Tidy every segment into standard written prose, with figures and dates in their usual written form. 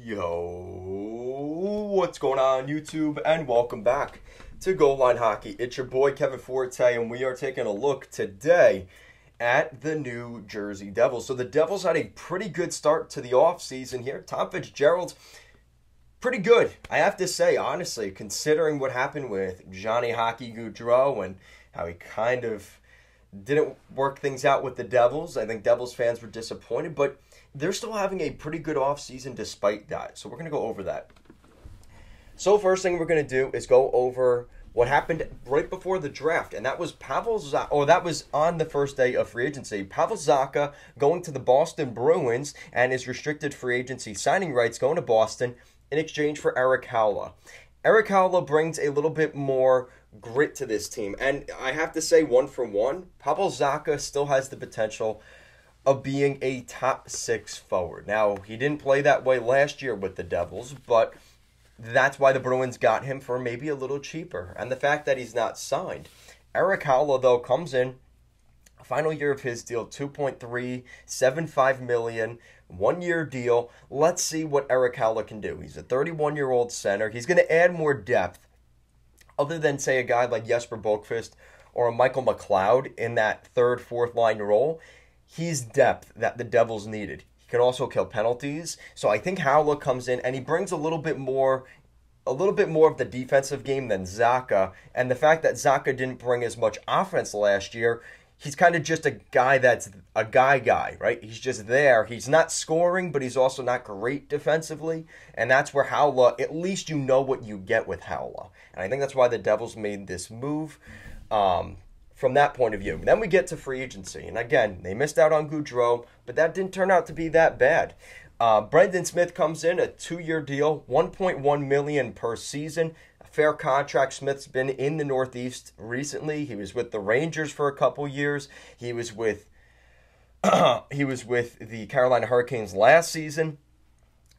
Yo, what's going on YouTube, and welcome back to Goal Line Hockey. It's your boy Kevin Forte, and we are taking a look today at the New Jersey Devils. So the Devils had a pretty good start to the offseason here. Tom Fitzgerald, pretty good, I have to say, honestly, considering what happened with Johnny Hockey Gaudreau and how he kind of didn't work things out with the Devils. I think Devils fans were disappointed, but they're still having a pretty good offseason despite that. So we're going to go over that. So first thing we're going to do is go over what happened right before the draft, and that was Pavel Zacha, or that was on the first day of free agency. Pavel Zacha going to the Boston Bruins and his restricted free agency signing rights going to Boston in exchange for Erik Haula. Erik Haula brings a little bit more grit to this team, and I have to say, one for one, Pavel Zacha still has the potential of being a top six forward. Now, he didn't play that way last year with the Devils, but that's why the Bruins got him for maybe a little cheaper. And the fact that he's not signed. Erik Haula, though, comes in, final year of his deal, $2.375 million, 1 year deal. Let's see what Erik Haula can do. He's a 31-year-old center. He's going to add more depth, other than, say, a guy like Jesper Boqvist or a Michael McLeod in that third, fourth line role. He's depth that the Devils needed. He can also kill penalties. So I think Haula comes in and he brings a little bit more of the defensive game than Zacha. And the fact that Zacha didn't bring as much offense last year, he's kind of just a guy that's a guy, right? He's just there. He's not scoring, but he's also not great defensively. And that's where Haula, at least you know what you get with Haula. And I think that's why the Devils made this move. From that point of view. Then we get to free agency. And again, they missed out on Gaudreau, but that didn't turn out to be that bad. Brendan Smith comes in, a 2-year deal, $1.1 million per season. A fair contract. Smith's been in the Northeast recently. He was with the Rangers for a couple years. He was with the Carolina Hurricanes last season.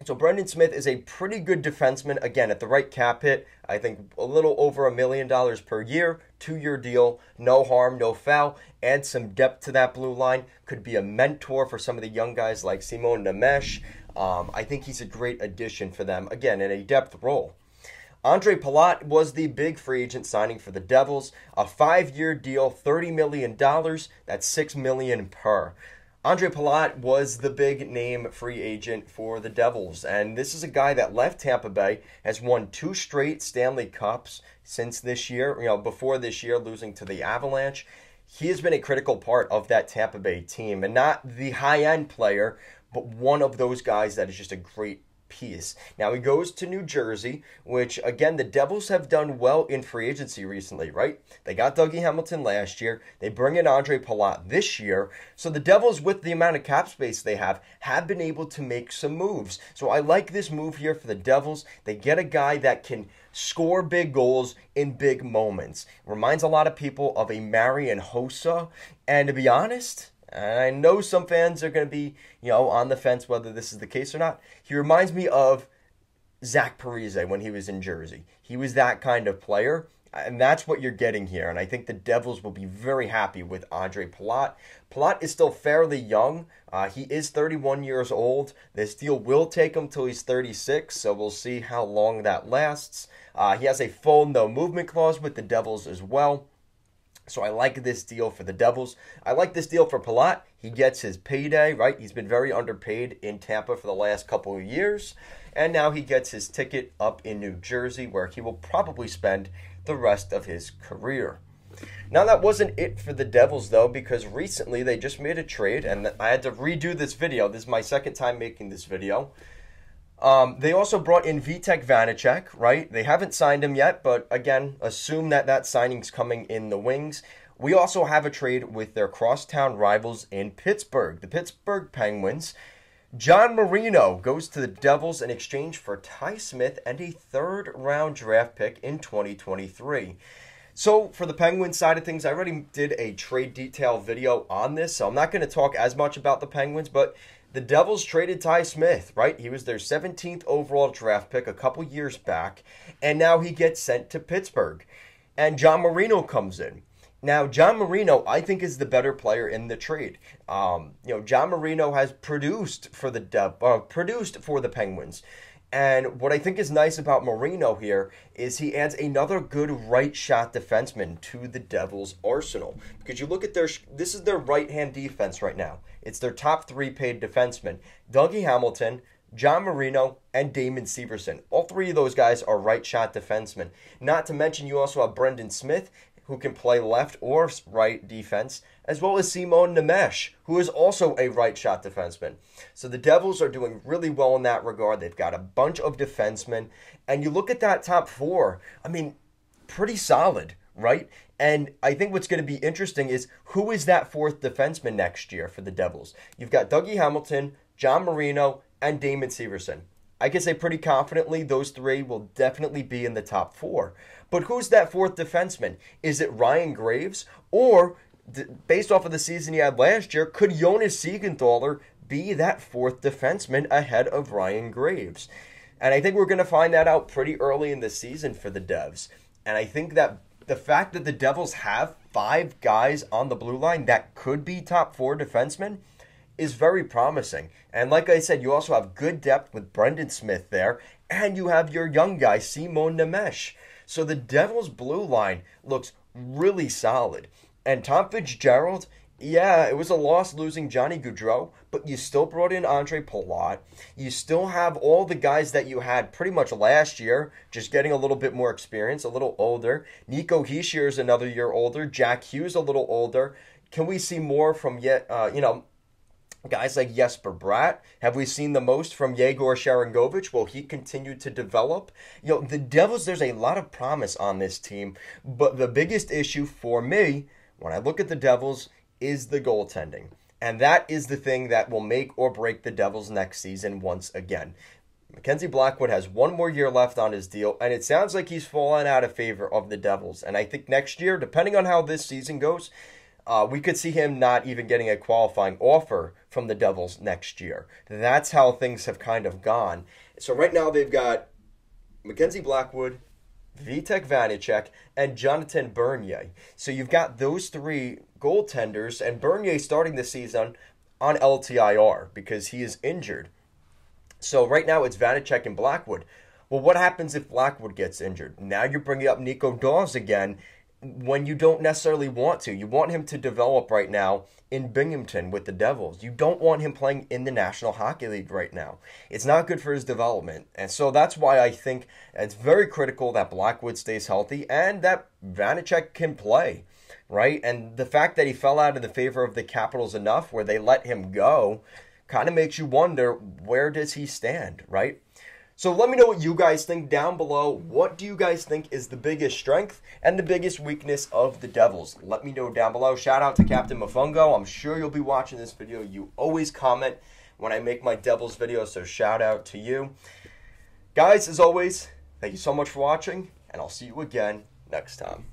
So Brendan Smith is a pretty good defenseman. Again, at the right cap hit, I think a little over $1 million per year. 2-year deal, no harm, no foul. Add some depth to that blue line. Could be a mentor for some of the young guys like Simon Nemec. I think he's a great addition for them, again, in a depth role. Andre Palat was the big free agent signing for the Devils. A 5-year deal, $30 million. That's $6 million per. Andre Palat was the big name free agent for the Devils, and this is a guy that left Tampa Bay, has won 2 straight Stanley Cups since this year, before this year losing to the Avalanche. He has been a critical part of that Tampa Bay team, and not the high-end player, but one of those guys that is just a great piece. Now he goes to New Jersey, which again the Devils have done well in free agency recently, right? They got Dougie Hamilton last year. They bring in Andre Palat this year. So the Devils, with the amount of cap space they have been able to make some moves. So I like this move here for the Devils. They get a guy that can score big goals in big moments. Reminds a lot of people of a Marian Hossa, and to be honest, and I know some fans are going to be, on the fence whether this is the case or not. He reminds me of Zach Parise when he was in Jersey. He was that kind of player, and that's what you're getting here. And I think the Devils will be very happy with Andre Palat. Palat is still fairly young. He is 31 years old. This deal will take him till he's 36, so we'll see how long that lasts. He has a full no movement clause with the Devils as well. So I like this deal for the Devils. I like this deal for Palat. He gets his payday, right? He's been very underpaid in Tampa for the last couple of years. And now he gets his ticket up in New Jersey, where he will probably spend the rest of his career. Now, that wasn't it for the Devils, though, because recently they just made a trade, and I had to redo this video. This is my second time making this video. They also brought in Vitek Vanacek, right? They haven't signed him yet, but again, assume that signing's coming in the wings. We also have a trade with their crosstown rivals in Pittsburgh, the Pittsburgh Penguins. John Marino goes to the Devils in exchange for Ty Smith and a 3rd-round draft pick in 2023. So, for the Penguins side of things, I already did a trade detail video on this, so I'm not going to talk as much about the Penguins, but the Devils traded Ty Smith, right? He was their 17th overall draft pick a couple years back, and now he gets sent to Pittsburgh. And John Marino comes in. Now, John Marino, I think, is the better player in the trade. John Marino has produced for the Penguins And what I think is nice about Marino here is he adds another good right shot defenseman to the Devils' arsenal. Because you look at this is their right-hand defense right now. It's their top 3 paid defensemen. Dougie Hamilton, John Marino, and Damon Severson. All 3 of those guys are right shot defensemen. Not to mention you also have Brendan Smith, who can play left or right defense, as well as Simon Nemec, who is also a right shot defenseman. So the Devils are doing really well in that regard. They've got a bunch of defensemen. And you look at that top 4, I mean, pretty solid, right? And I think what's going to be interesting is who is that 4th defenseman next year for the Devils? You've got Dougie Hamilton, John Marino, and Damon Severson. I can say pretty confidently those 3 will definitely be in the top 4. But who's that 4th defenseman? Is it Ryan Graves? Or, based off of the season he had last year, could Jonas Siegenthaler be that 4th defenseman ahead of Ryan Graves? And I think we're going to find that out pretty early in the season for the Devs. And I think that the fact that the Devils have 5 guys on the blue line that could be top 4 defensemen is very promising. And like I said, you also have good depth with Brendan Smith there, and you have your young guy, Simon Nemec. So the Devils' blue line looks really solid. And Tom Fitzgerald, yeah, it was a loss losing Johnny Gaudreau, but you still brought in Andre Palat. You still have all the guys that you had pretty much last year, just getting a little bit more experience, a little older. Nico Hischier is another year older. Jack Hughes a little older. Can we see more from guys like Jesper Bratt? Have we seen the most from Yegor Sharangovich? Will he continue to develop? The Devils, there's a lot of promise on this team, but the biggest issue for me, when I look at the Devils, is the goaltending. And that is the thing that will make or break the Devils next season once again. Mackenzie Blackwood has 1 more year left on his deal, and it sounds like he's fallen out of favor of the Devils. And I think next year, depending on how this season goes, we could see him not even getting a qualifying offer from the Devils next year. That's how things have kind of gone. So right now they've got Mackenzie Blackwood, Vitek Vanacek, and Jonathan Bernier. So you've got those 3 goaltenders, and Bernier starting the season on LTIR because he is injured. So right now it's Vanacek and Blackwood. Well, what happens if Blackwood gets injured? Now you're bringing up Nico Daws again, when you don't necessarily want to. You want him to develop right now in Binghamton with the Devils. You don't want him playing in the National Hockey League right now. It's not good for his development. And so that's why I think it's very critical that Blackwood stays healthy and that Vanacek can play, right? And the fact that he fell out of the favor of the Capitals enough where they let him go kind of makes you wonder, where does he stand, right? So let me know what you guys think down below. What do you guys think is the biggest strength and the biggest weakness of the Devils? Let me know down below. Shout out to Captain Mofongo. I'm sure you'll be watching this video. You always comment when I make my Devils videos, so shout out to you. Guys, as always, thank you so much for watching, and I'll see you again next time.